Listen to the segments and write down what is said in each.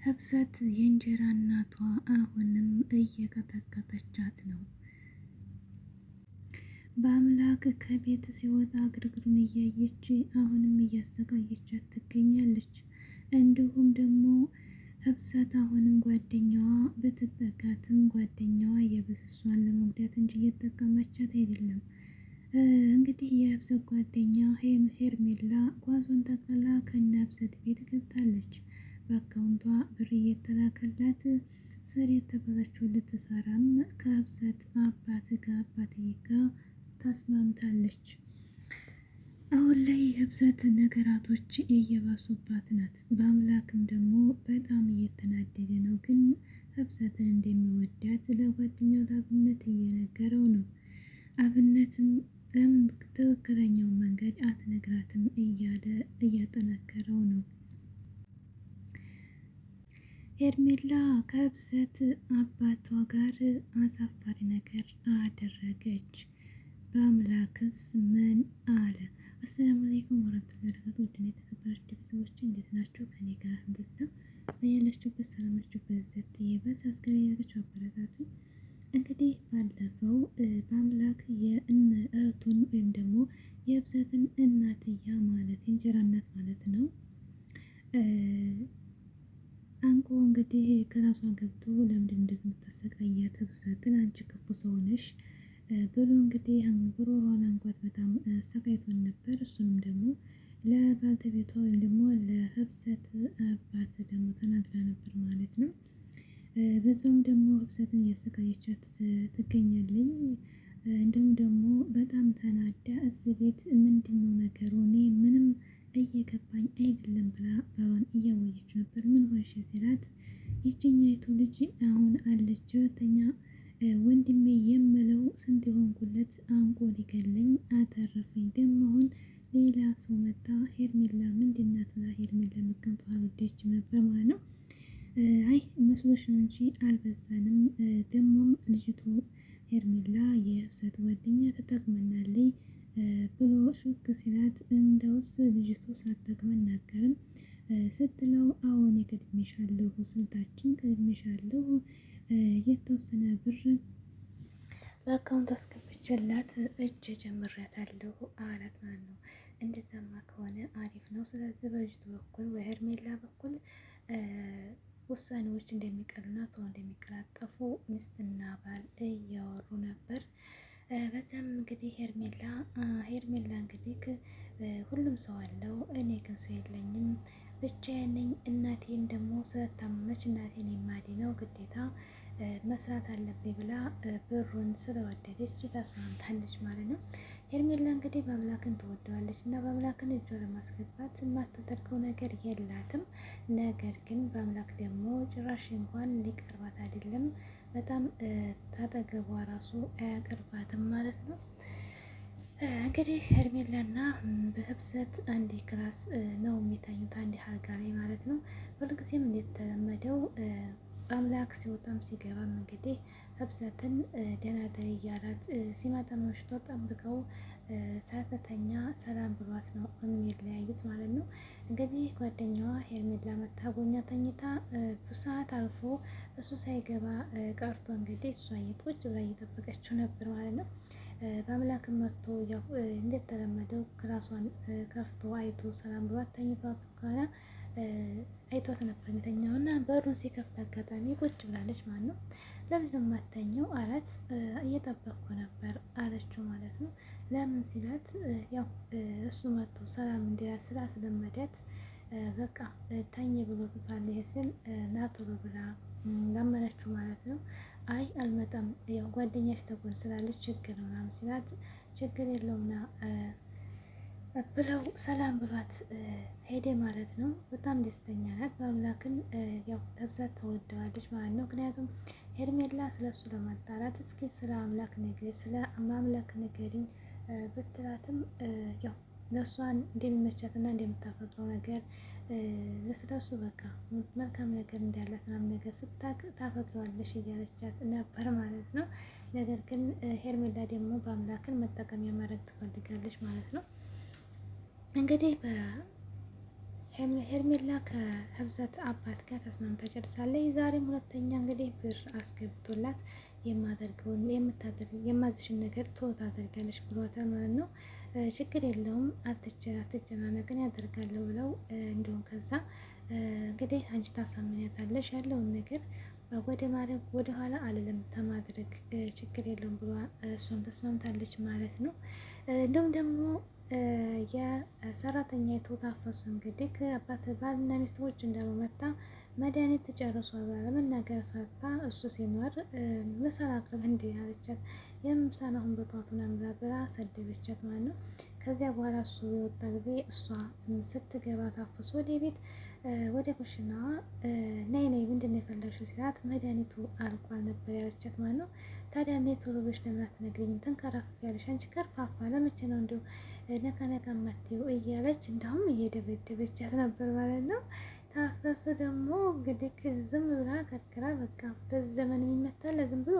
ህብሰት የእንጀራ እናቷ አሁንም እየቀጠቀጠቻት ነው። በአምላክ ከቤት ሲወጣ ግርግሩን እያየች አሁንም እያሰቃየቻት ትገኛለች። እንዲሁም ደግሞ ህብሰት አሁንም ጓደኛዋ ብትጠጋትም ጓደኛዋ የብስሷን ለመጉዳት እንጂ እየጠቀመቻት አይደለም። እንግዲህ የህብሰት ጓደኛ ሄርሜላ ጓዟን ጠቅልላ ከነ ህብሰት ቤት ገብታለች። በአካውንቷ ብር እየተላከላት ስር የተባለችውን ልትሰራም ከህብሰት አባትዬ ጋር ተስማምታለች። አሁን ላይ ህብሰት ነገራቶች እየባሱባት ናት። በአምላክም ደግሞ በጣም እየተናደደ ነው። ግን ህብሰትን እንደሚወዳት ለጓደኛው ለአብነት እየነገረው ነው። አብነትም ለምን ትክክለኛውን መንገድ አትነግራትም እያለ እያጠነከረው ነው። ሄርሜላ ከህብሰት አባቷ ጋር አሳፋሪ ነገር አደረገች። በአምላክስ ምን አለ? አሰላሙ አለይኩም ወራህመቱላሂ ወበረካቱህ። ውድ የተከበራችሁ ቤተሰቦች እንዴት ናችሁ? ከኔ ጋር አልሐምዱሊላህ። በያላችሁበት ሰላማችሁ በዘት ይበዛ። አስከሬናችሁ አበረታቱ። እንግዲህ ባለፈው በአምላክ እህቱን ወይም ደግሞ የህብሰትን እናትያ ማለት የእንጀራ እናት ማለት ነው አንቆ እንግዲህ ከራሷ ገብቶ ለምንድን እንደዚህ የምታሰቃያት ህብሰትን አንቺ ክፉ ሰው ነሽ ብሎ እንግዲህ ጉሮሯን አንቋት በጣም ሰቃይቶን ነበር። እሱንም ደግሞ ለባልተቤቷ ወይም ደግሞ ለህብሰት አባት ደግሞ ተናግራ ነበር ማለት ነው። በዛውም ደግሞ ህብሰትን እያሰቃየቻት ትገኛለች። እንዲሁም ደግሞ በጣም ተናዳ እዚህ ቤት ምንድን ነው ነገሩ? እኔ ምንም እየገባኝ አይደለም ብላ ባሏን እያወየች ነበር። ምን ሆንሽ ሲላት ይችኛይቱ ልጅ አሁን አለች። ሁለተኛ ወንድሜ የምለው ስንት የሆንኩለት አንቆ ሊገለኝ አተረፈኝ። ደግሞ አሁን ሌላ ሰው መጣ። ሄርሜላ ምንድናት ብላ ሄርሜላ መቀምጧ አልወደችም ነበር ማለት ነው። አይ መስሎሽ ነው እንጂ አልበዛንም። ደግሞም ልጅቱ ሄርሜላ የህብሰት ጓደኛ ተጠቅመናለች ብሎ ሹክ ሲላት እንደውስ ልጅቱ ሳትጠቅመን ናገርም ስትለው አሁን የቀድሜሻለሁ ስልታችን ቀድሜሻለሁ የተወሰነ ብር በአካውንት አስገብቼላት እጅ ጀምሬያታለሁ አላት ማለት ነው። እንደዛማ ከሆነ አሪፍ ነው። ስለዚህ በልጅቱ በኩል በሄርሜላ በኩል ውሳኔዎች እንደሚቀሉና ቶሎ እንደሚቀላጠፉ ሚስትና ባል እያወሩ ነበር። በዛም እንግዲህ ሄርሜላ እንግዲህ ሁሉም ሰው አለው፣ እኔ ግን ሰው የለኝም ብቻዬን ነኝ። እናቴን ደግሞ ስለታመመች እናቴን የማድነው ግዴታ መስራት አለብኝ ብላ ብሩን ስለወደደች ታስማምታለች ማለት ነው። ሄርሜላ እንግዲህ በአምላክን ትወደዋለች እና በአምላክን እጇ ለማስገባት የማታደርገው ነገር የላትም። ነገር ግን በአምላክ ደግሞ ጭራሽ እንኳን ሊቀርባት አይደለም በጣም ታጠገቧ ራሱ አያቀርባትም ማለት ነው። እንግዲህ ሄርሜላና በህብሰት አንድ ክላስ ነው የሚተኙት፣ አንድ አልጋ ላይ ማለት ነው። ሁልጊዜም እንደተለመደው አምላክ ሲወጣም ሲገባም እንግዲህ ህብሰትን ደህና ደሪ እያላት ሲመጣ መሽቶ ጠብቀው ሳትተኛ ሰላም ብሏት ነው የሚለያዩት ማለት ነው። እንግዲህ ጓደኛዋ ሄርሜላ መታ ጎኛ ተኝታ ብዙ ሰዓት አልፎ እሱ ሳይገባ ቀርቶ እንግዲህ እሷ ቁጭ ብላ እየጠበቀችው ነበር ማለት ነው። በአምላክ መጥቶ ያው እንደተለመደው ክላሷን ከፍቶ አይቶ ሰላም ብሏት ተኝቷት ከሆነ አይቷት ነበር የሚተኛው እና በሩን ሲከፍት አጋጣሚ ቁጭ ብላለች ማለት ነው። ለምን የማተኘው አላት። እየጠበቅኩ ነበር አለችው ማለት ነው። ለምን ሲላት ያው እሱ መጥቶ ሰላም እንዲላት ስላስለመዳት በቃ ተኝ ብሎ ትቷል። ይሄ ስል ና ቶሎ ብላ ላመነችው ማለት ነው። አይ አልመጣም ያው ጓደኛሽ ተጎን ስላለች ችግር ነው ምናምን ሲላት ችግር የለውም ና ብለው ሰላም ብሏት ሄደ ማለት ነው። በጣም ደስተኛ ናት። በአምላክን ያው ህብሰት ተወደዋለች ማለት ነው። ምክንያቱም ሄርሜላ ስለሱ ለማጣራት እስኪ ስለ አምላክ ነገር ስለ ማምላክ ነገርኝ ብትላትም ያው ለእሷን እንደሚመቻትና እንደምታፈቅረው ነገር ለስለሱ በቃ መልካም ነገር እንዳላት ምናምን ነገር ስታቅ ታፈቅረዋለሽ እያለቻት ነበር ማለት ነው። ነገር ግን ሄርሜላ ደግሞ በአምላክን መጠቀሚያ ማድረግ ትፈልጋለች ማለት ነው። እንግዲህ ሄርሜላ ከህብሰት አባት ጋር ተስማምታ ጨርሳለች። ዛሬም ሁለተኛ እንግዲህ ብር አስገብቶላት የማደርገውን የማዝሽን ነገር ቶሎ ታደርጋለች ብሏታል ማለት ነው። ችግር የለውም አትጨናነቅን ያደርጋለሁ ብለው እንዲሁም ከዛ እንግዲህ አንቺ ታሳምኛታለሽ ያለውን ነገር ወደ ማድረግ ወደ ኋላ አልልም ተማድረግ ችግር የለውም ብሏ እሷም ተስማምታለች ማለት ነው። እንዲሁም ደግሞ የሰራተኛይቱ ታፈሱ እንግዲህ አባት ባልና ሚስቶች እንደመመታ መድኃኒት ተጨርሷል ብላ ለመናገር ፈርታ እሱ ሲኖር ምሳል አቅርብ እንዲህ አለቻት። የምሳን አሁን በጠዋቱ ነምራ ብላ ሰደበቻት ማለት ነው። ከዚያ በኋላ እሱ የወጣ ጊዜ እሷ ስትገባ ታፈሱ ወደ ቤት ወደ ኩሽናዋ ነይ ነይ ምንድን ነው የፈለግሽው ሲላት መድኃኒቱ አልቋል ነበር ያለቻት ማለት ነው። ታዲያ እኔ ቶሎ ብለሽ ለምን አትነግሪኝም? ተንከራፍፊያለሽ አንቺ ከርፋፋ ለመቼ ነው እንዲሁ ነካ ነካ ማቴው እያለች እንደውም እየደበደበቻት ነበር ማለት ነው። ታፈሱ ደግሞ እንግዲህ ዝም ብላ ከርክራ በቃ በዚህ ዘመን የሚመታለ ዝም ብሎ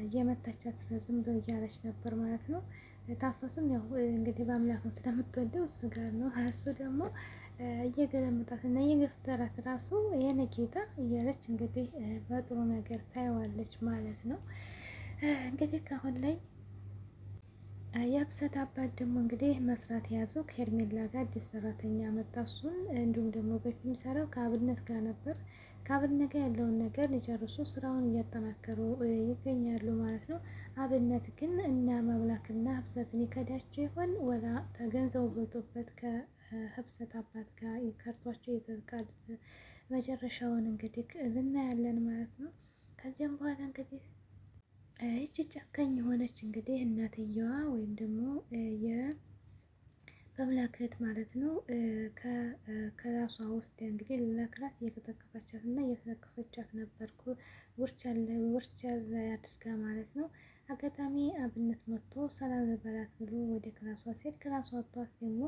እየመታቻት ዝም ብሎ እያለች ነበር ማለት ነው። ታፈሱም ያው እንግዲህ በአምላክን ስለምትወደው እሱ ጋር ነው። እሱ ደግሞ እየገለመጣት እና እየገፍተራት ራሱ የኔ ጌታ እያለች እንግዲህ በጥሩ ነገር ታየዋለች ማለት ነው። እንግዲህ ከአሁን ላይ የህብሰት አባት ደግሞ እንግዲህ መስራት የያዙ ከሄርሜላ ጋር አዲስ ሰራተኛ መጣ። እሱን እንዲሁም ደግሞ በፊት የሚሰራው ከአብነት ጋር ነበር። ከአብነት ጋር ያለውን ነገር ሊጨርሱ ስራውን እያጠናከሩ ይገኛሉ ማለት ነው። አብነት ግን እና መብላክና ህብሰትን ይከዳቸው ይሆን ወላ ተገንዘቡ በልጦበት ከህብሰት አባት ጋር ከርቷቸው ይዘልቃል። መጨረሻውን እንግዲህ እናያለን ማለት ነው። ከዚያም በኋላ እንግዲህ ይቺ ጨካኝ የሆነች እንግዲህ እናትየዋ ወይም ደግሞ በአምላክ እህት ማለት ነው ከራሷ ውስጥ እንግዲህ ሌላ ክላስ እየቀጠቀጠቻት እና እያስለቀሰቻት ነበርኩ ውርቻ ላይ አድርጋ ማለት ነው። አጋጣሚ አብነት መጥቶ ሰላም ልበላት ብሎ ወደ ክላሷ ሲሄድ ክላሷ አጧት ደግሞ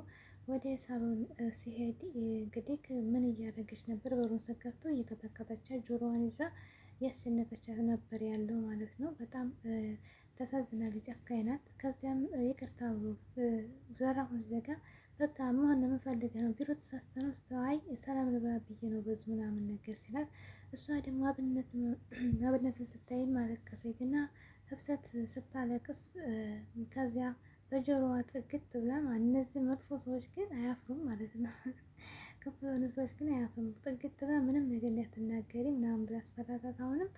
ወደ ሳሎን ሲሄድ እንግዲህ ምን እያደረገች ነበር? በሩን ስከፍተው እየቀጠቀጠቻት ጆሮዋን ይዛ ያስጨነቀቻት ነበር ያለው ማለት ነው። በጣም ተሳዝናለች፣ ጨካኝ ናት። ከዚያም ይቅርታ ብሎ ዘራፉን ሲዘጋ በቃ መሆን ነው የምፈልገው ነው ቢሮ ተሳስተ ነው ስተዋይ ሰላም ልበላ ብዬ ነው በዙ ምናምን ነገር ሲላት እሷ ደግሞ አብነትን ስታይ ማለቀሰች እና ህብሰት ስታለቅስ ከዚያ በጆሮዋ ጥግት ብላ እነዚህ መጥፎ ሰዎች ግን አያፍሩም ማለት ነው። ክፉ የሆኑ ሰዎች ግን አያፍሩም። ጥግት ብላ ምንም ነገር እንዳትናገሪ ምናምን ብላ አስፈራራት። አሁንም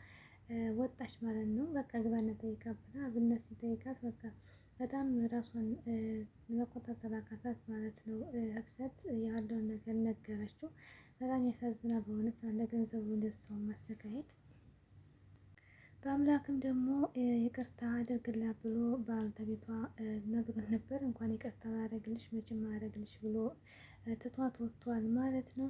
ወጣች ማለት ነው። በቃ ግባና ጠይቃ ብላ አብነት ሲጠይቃት በቃ በጣም ራሷን መቆጣጠር አቃታት ማለት ነው። ህብሰት ያለውን ነገር ነገረችው። በጣም ያሳዝና በእውነት ለገንዘቡ እንደሰው ማሰቃየት። በአምላክም ደግሞ ይቅርታ አድርግላት ብሎ ባለቤቷ ነግሮን ነበር። እንኳን ይቅርታ ላደርግልሽ መቼም አላደርግልሽ ብሎ ትቷት ወጥቷል ማለት ነው።